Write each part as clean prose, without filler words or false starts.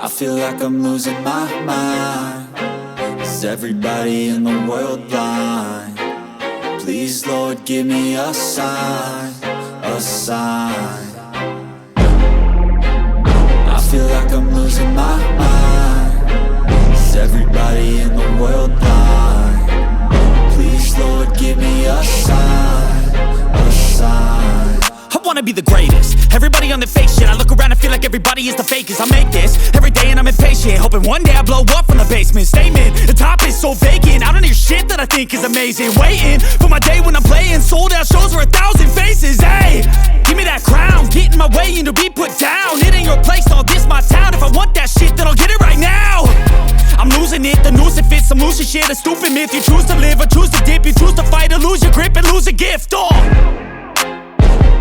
I feel like I'm losing my mind. Is everybody in the world blind? Please, Lord, give me a sign, a sign. I feel like I'm losing my mind. Is everybody in the world blind? Please, Lord, give me a sign, a sign. I wanna be the greatest. Everybody on the fake shit. I look around and feel like everybody is the fakest. I make this every day and I'm impatient, hoping one day I blow up from the basement. Statement, the top is so vacant. I don't hear shit that I think is amazing. Waiting for my day when I'm playing sold out shows for 1,000 faces. Hey, give me that crown, get in my way and to be put down. It ain't your place, all this my town. If I want that shit, then I'll get it right now. I'm losing it, the noose it fits. I'm losing shit, a stupid myth. You choose to live or choose to dip. You choose to fight or lose your grip and lose a gift.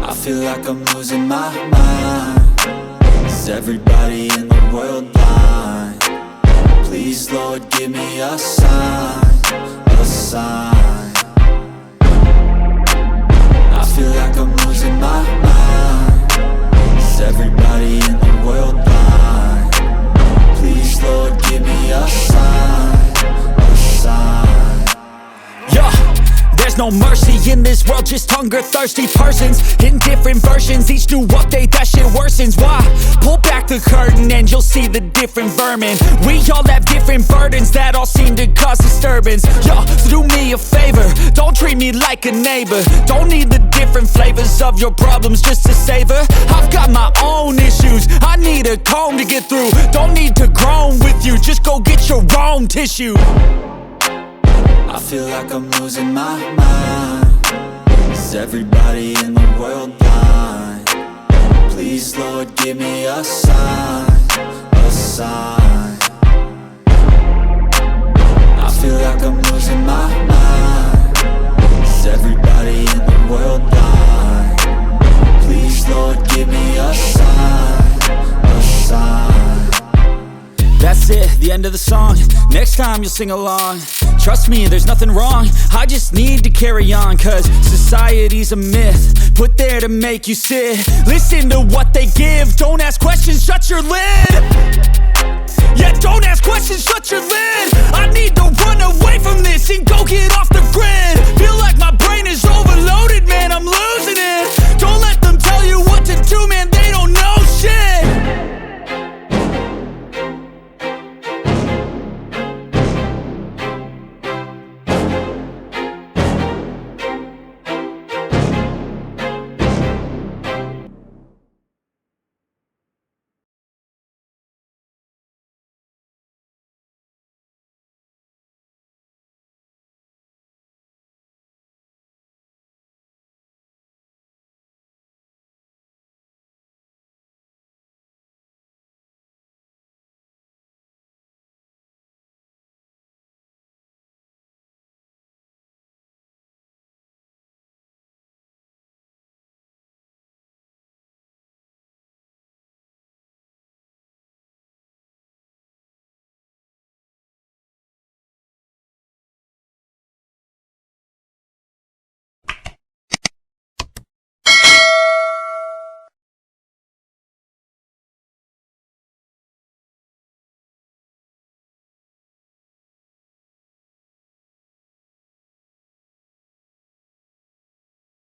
I feel like I'm losing my mind. Is everybody in the world blind? Please, Lord, give me a sign, a sign. I feel like I'm losing my mind. Is everybody in the world blind? Please, Lord, give me a sign, a sign. Yeah. There's no mercy in this world, just hunger-thirsty persons in different versions. Each new update, that shit worsens. Why? Pull back the curtain and you'll see the different vermin. We all have different burdens that all seem to cause disturbance. Yo, so do me a favor, don't treat me like a neighbor. Don't need the different flavors of your problems just to savor. I've got my own issues, I need a comb to get through. Don't need to groan with you, just go get your own tissue. I feel like I'm losing my mind. Is everybody in the world blind? Please, Lord, give me a sign, a sign. I feel like I'm losing my mind. Is everybody in the world blind? Please, Lord, give me a sign, a sign. That's it, the end of the song. Next time you'll sing along. Trust me, there's nothing wrong. I just need to carry on, cause society's a myth put there to make you sit. Listen to what they give. Don't ask questions, shut your lid. Yeah, don't ask questions, shut your lid. I need to run away from this and go get off the grid. Feel like my brain is overloaded, man, I'm losing it. Don't let them